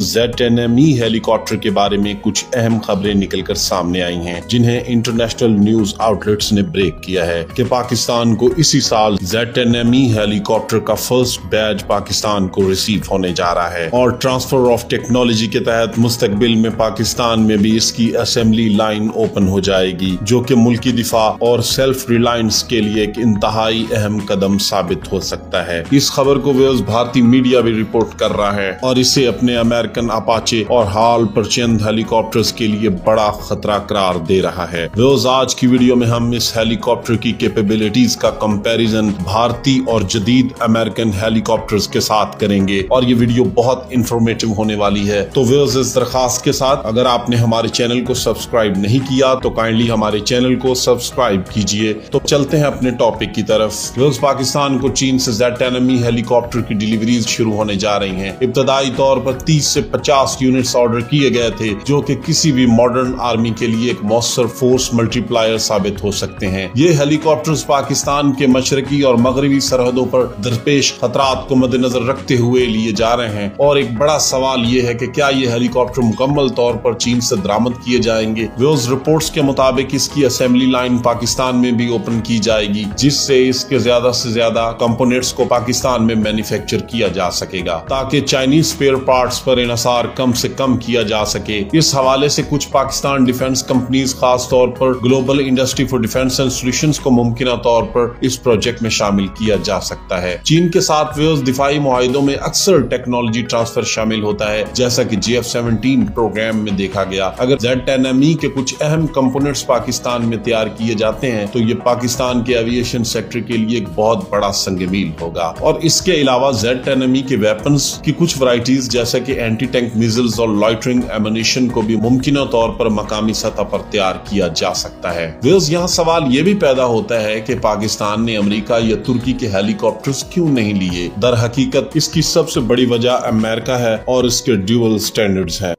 Z10ME helicopter के बारे में कुछ अहम खबरें निकलकर सामने आई हैं, जिन्हें इंटरनेशनल न्यूज आउटलेट्स ने ब्रेक किया है कि पाकिस्तान को इसी साल Z10ME हेलीकॉप्टर का फर्स्ट बैच पाकिस्तान को रिसीव होने जा रहा है और ट्रांसफर ऑफ टेक्नोलॉजी के तहत मुस्तकबिल में पाकिस्तान में भी इसकी असेंबली लाइन ओपन हो जाएगी, जो कि मुल्की दिफा और सेल्फ रिलायंस के लिए एक इंतहाई अहम कदम साबित हो सकता है। इस खबर को भारतीय मीडिया भी रिपोर्ट कर रहा है और इसे अपने अमेरिकन अपाचे और हाल परचेंद हेलीकॉप्टर्स के लिए बड़ा खतरा करार दे रहा है। आज की वीडियो में हम इस हेलीकॉप्टर की कैपेबिलिटीज का कंपैरिजन भारतीय और जदीद अमेरिकन हेलीकॉप्टर्स के साथ करेंगे और ये वीडियो बहुत इंफॉर्मेटिव होने वाली है। तो व्यूअर्स, इस दरखास्त के साथ अगर आपने हमारे चैनल को सब्सक्राइब नहीं किया तो काइंडली हमारे चैनल को सब्सक्राइब कीजिए। तो चलते हैं अपने टॉपिक की तरफ। व्यूअर्स, पाकिस्तान को चीन से Z10ME हेलीकॉप्टर की डिलीवरीज शुरू होने जा रही हैं। इब्तदाई तौर पर 30 से 50 यूनिट्स ऑर्डर किए गए थे, जो कि किसी भी मॉडर्न आर्मी के लिए एक मौसर फोर्स मल्टीप्लायर साबित हो सकते हैं। ये हेलीकॉप्टर्स पाकिस्तान के मशरकी और मगरबी सरहदों पर दरपेश खतरात को मद्देनजर रखते हुए लिए जा रहे हैं और एक बड़ा सवाल ये है कि क्या ये हेलीकॉप्टर मुकम्मल तौर पर चीन से दरामद किए जाएंगे। व्यूअर्स, रिपोर्ट्स के मुताबिक इसकी असेंबली लाइन पाकिस्तान में भी ओपन की जाएगी, जिससे इसके ज्यादा से ज्यादा कंपोनेंट्स को पाकिस्तान में मैन्युफैक्चर किया जा सकेगा ताकि चाइनीज स्पेयर पार्ट्स पर इन्हिसार कम से कम किया जा सके। इस हवाले से कुछ पाकिस्तान डिफेंस कंपनीज खास तौर पर global industry for defence and solutions को मुमकिना तौर पर इस प्रोजेक्ट में शामिल किया जा सकता है। चीन के साथ व्यूअर्स, दिफाई मुआहिदों में अक्सर टेक्नोलॉजी ट्रांसफर शामिल होता है, जैसा कि JF-17 प्रोग्राम में देखा गया। अगर Z10ME के कुछ अहम कंपोनेंट्स पाकिस्तान में तैयार किए जाते हैं तो ये पाकिस्तान के एविएशन सेक्टर के लिए एक बहुत बड़ा संगमील होगा। और इसके अलावा Z10ME के वेपन्स की कुछ वैरायटीज जैसे कि एंटी टैंक मिसाइल्स और लॉइटरिंग एमुनिशन को भी मुमकिन तौर पर मकामी सतह पर तैयार किया जा सकता है। यहाँ सवाल ये भी पैदा होता है कि पाकिस्तान ने अमेरिका या तुर्की के हेलीकॉप्टर्स क्यों नहीं लिए। दर हकीकत इसकी सबसे बड़ी वजह अमेरिका है और इसके ड्यूअल स्टैंडर्ड्स हैं।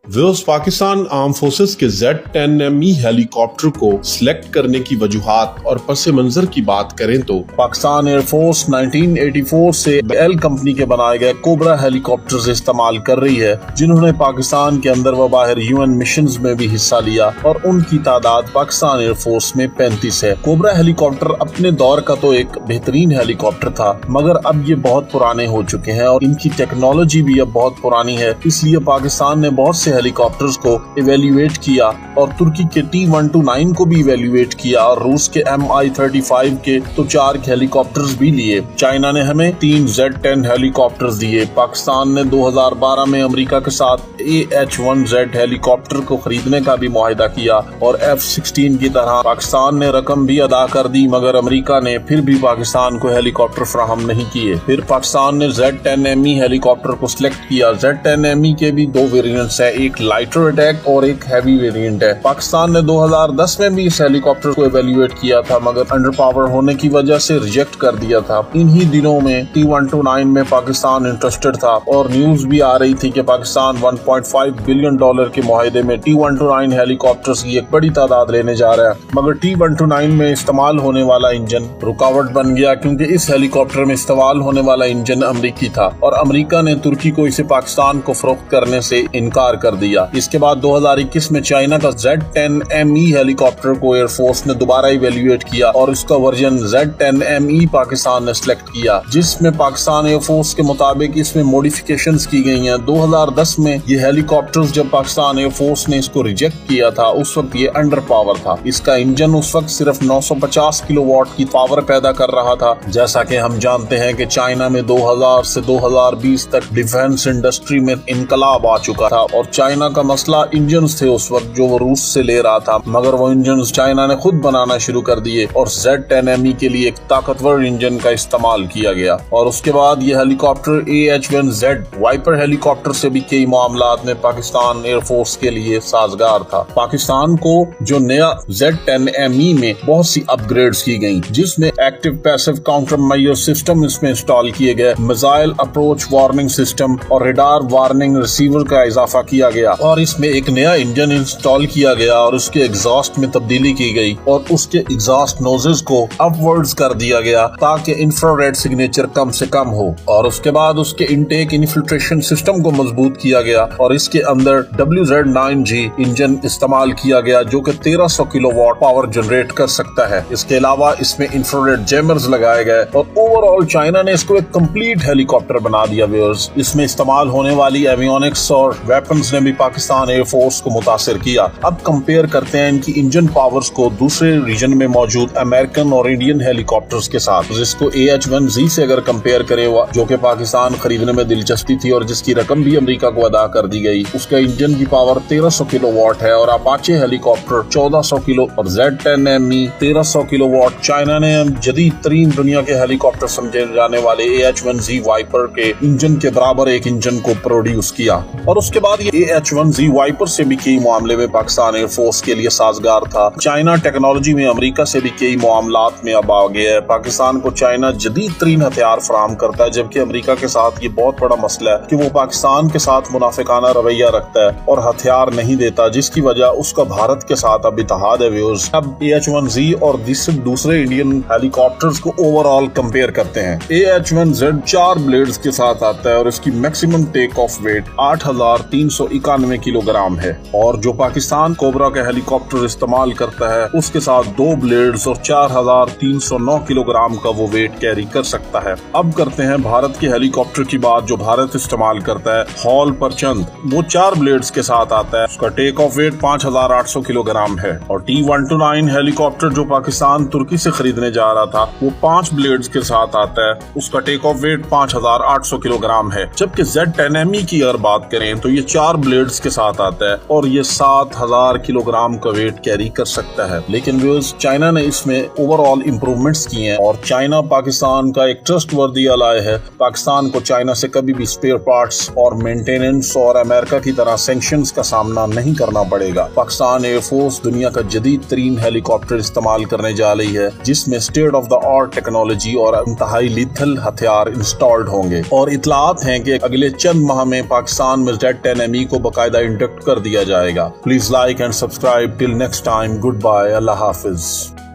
पाकिस्तान आर्म फोर्सेस के Z10ME हेलीकॉप्टर को सिलेक्ट करने की वजूहात और पस मंजर की बात करें तो पाकिस्तान एयरफोर्स 1984 से एल कंपनी के बनाए गए कोबरा हेलीकॉप्टर्स इस्तेमाल कर रही है, जिन्होंने पाकिस्तान के अंदर व बाहर UN मिशंस में भी हिस्सा लिया और उनकी तादाद पाकिस्तान एयरफोर्स में 35 है। कोबरा हेलीकॉप्टर अपने दौर का तो एक बेहतरीन हेलीकॉप्टर था, मगर अब ये बहुत पुराने हो चुके हैं और इनकी टेक्नोलॉजी भी अब बहुत पुरानी है। इसलिए पाकिस्तान ने बहुत से हेलीकॉप्टर्स को इवेल्युएट किया और तुर्की के T-129 को भी इवेल्युएट किया और रूस के Mi-35 के तो 4 हेलीकॉप्टर्स भी लिए। चाइना ने हमें 3 Z10 हेलीकॉप्टर्स दिए। पाकिस्तान ने 2012 में अमेरिका के साथ AH-1Z हेलीकॉप्टर को खरीदने का भी मुआहिदा किया और F-16 की तरह पाकिस्तान ने रकम भी अदा कर दी, मगर अमेरिका ने फिर भी पाकिस्तान को हेलीकॉप्टर फराहम नहीं किए। फिर पाकिस्तान ने Z10ME हेलीकॉप्टर को सिलेक्ट किया। Z10ME के भी 2 वेरिएंट्स हैं, एक लाइटर अटैक और एक हैवी वेरिएंट है। पाकिस्तान ने 2010 में भी इस हेलीकॉप्टर को इवेल्युएट किया था, मगर अंडर पावर होने की वजह से रिजेक्ट कर दिया था। इन्हीं दिनों में T-129 में पाकिस्तान इंटरेस्टेड था और न्यूज भी आ रही थी कि पाकिस्तान $1.5 बिलियन के मुआहिदे में T-129 हेलीकॉप्टर्स की एक बड़ी तादाद लेने जा रहा है। मगर T-129 में इस्तेमाल होने वाला इंजन रुकावट बन गया, क्योंकि इस हेलीकॉप्टर में इस्तेमाल होने वाला इंजन अमेरिकी था और अमेरिका ने तुर्की को इसे पाकिस्तान को फरोख्त करने से इनकार कर दिया। इसके बाद 2021 में चाइना का Z10ME हेलीकॉप्टर को एयरफोर्स ने दोबारा इवेल्युएट किया और इसका वर्जन Z10ME पाकिस्तान ने सिलेक्ट किया, जिसमें पाकिस्तान एयरफोर्स के मुताबिक इसमें मॉडिफिकेशंस की गई हैं। 2010 में ये हेलीकॉप्टर्स जब पाकिस्तान एयरफोर्स ने इसको रिजेक्ट किया था, उस वक्त ये अंडर पावर था। इसका इंजन उस वक्त सिर्फ 950 किलोवाट की पावर पैदा कर रहा था। जैसा कि हम जानते हैं कि चाइना में 2000 से 2020 तक डिफेंस इंडस्ट्री में इनकलाब आ चुका था और चाइना का मसला इंजन थे उस वक्त, जो वो रूस से ले रहा था, मगर वो इंजन चाइना ने खुद बनाना शुरू कर दिए और Z10ME के लिए एक ताकतवर इंजन का इस्तेमाल किया गया। और उसके बाद ये हेलीकॉप्टर AH-1Z वाइपर हेलीकॉप्टर से भी कई मामलात में पाकिस्तान एयरफोर्स के लिए साजगार था। पाकिस्तान को जो नया Z10ME में बहुत सी अपग्रेड्स की गई, जिसमें active passive counter measure system इसमें इंस्टॉल किए गए, मिसाइल अप्रोच वार्निंग सिस्टम और रेडार वार्निंग रिसीवर का इजाफा किया गया और इसमें एक नया इंजन इंस्टॉल किया गया और उसके एग्जॉस्ट में तब्दीली की गई और उसके एग्जॉस्ट नोजेस को अपवर्ड्स कर दिया गया ताकि इंफ्रारेड सिग्नेचर कम से कम हो। और उसके बाद उसके इनटेक इन्फिल्ट्रेशन सिस्टम को मजबूत विकसित किया गया और इसके अंदर WZ-9G इंजन इस्तेमाल किया गया जो कि 1300 किलोवाट पावर जनरेट कर सकता है। इसके अलावा इसमें इंफ्रारेड जैमर्स लगाए गए और ओवरऑल चाइना ने इसको एक कंप्लीट हेलीकॉप्टर बना दिया। व्यूअर्स, इसमें इस्तेमाल होने वाली एवियोनिक्स और वेपन्स ने भी पाकिस्तान एयरफोर्स को मुतासिर किया। अब कंपेयर करते हैं इनकी इंजन पावर्स को दूसरे रीजन में मौजूद अमेरिकन और इंडियन हेलीकॉप्टर्स के साथ। जिसको AH-1Z से अगर कंपेयर करें जो कि पाकिस्तान खरीदने में दिलचस्पी थी और जिसकी रकम भी अमेरिका को अदा कर दी गई, उसका इंजन की पावर 1300 किलोवाट है और अपाचे हेलीकॉप्टर 1400 किलो और Z-10ME 1300 किलोवाट। चाइना ने जदीद तरीन दुनिया के हेलीकॉप्टर समझे जाने वाले AH-1Z वाइपर के इंजन के बराबर एक इंजन को प्रोड्यूस किया और उसके बाद ये AH-1Z वाइपर से भी कई मामले में पाकिस्तान एयरफोर्स के लिए साजगार था। चाइना टेक्नोलॉजी में अमेरिका से भी कई मामलात में अब आ गया है। पाकिस्तान को चाइना जदीद तरीन हथियार फराहम करता है, जबकि अमेरिका के साथ ये बहुत बड़ा मसला है कि वो पाकिस्तान के साथ मुनाफिकाना रवैया रखता है और हथियार नहीं देता, जिसकी वजह उसका भारत के साथ अब इत्तेहाद है। व्यूअर्स, अब AH-1Z और दूसरे इंडियन हेलीकॉप्टर्स को ओवरऑल कंपेयर करते हैं। AH-1Z 4 ब्लेड्स के साथ आता है और इसकी maximum take off weight 8391 kilogram है और जो पाकिस्तान कोबरा का हेलीकॉप्टर इस्तेमाल करता है उसके साथ 2 ब्लेड्स और 4309 किलोग्राम का वो वेट कैरी कर सकता है। अब करते हैं भारत के हेलीकॉप्टर की बात जो भारत इस्तेमाल करता है। हॉल परचंद वो 4 ब्लेड्स के साथ आता है, उसका टेक ऑफ वेट 5800 किलोग्राम है और T-129 हेलीकॉप्टर जो पाकिस्तान तुर्की से खरीदने जा रहा था वो 5 ब्लेड्स के साथ आता है, उसका टेक ऑफ वेट 5800 किलोग्राम है। जबकि Z-10ME की अगर बात करें तो ये 4 ब्लेड्स के साथ आता है और ये 7000 किलोग्राम का वेट कैरी कर सकता है। लेकिन व्यूअर्स, चाइना ने इसमें ओवरऑल इम्प्रूवमेंट्स किए हैं और चाइना पाकिस्तान का एक ट्रस्टवर्दी अलाय है। पाकिस्तान को चाइना से कभी भी स्पेयर पार्ट्स और मेंटेनेंस और अमेरिका की तरह सैंक्शंस का सामना नहीं करना पड़ेगा। पाकिस्तान एयरफोर्स दुनिया का जदीद तरीन हेलीकॉप्टर इस्तेमाल करने जा रही है जिसमें state of the art technology और इंतहाई लीथल हथियार इंस्टॉल्ड होंगे और इतलात हैं कि अगले चंद माह में पाकिस्तान में Z-10ME को बाकायदा इंडक्ट कर दिया जाएगा। Please like and subscribe. Till next time, good bye, अल्लाह हाफिज।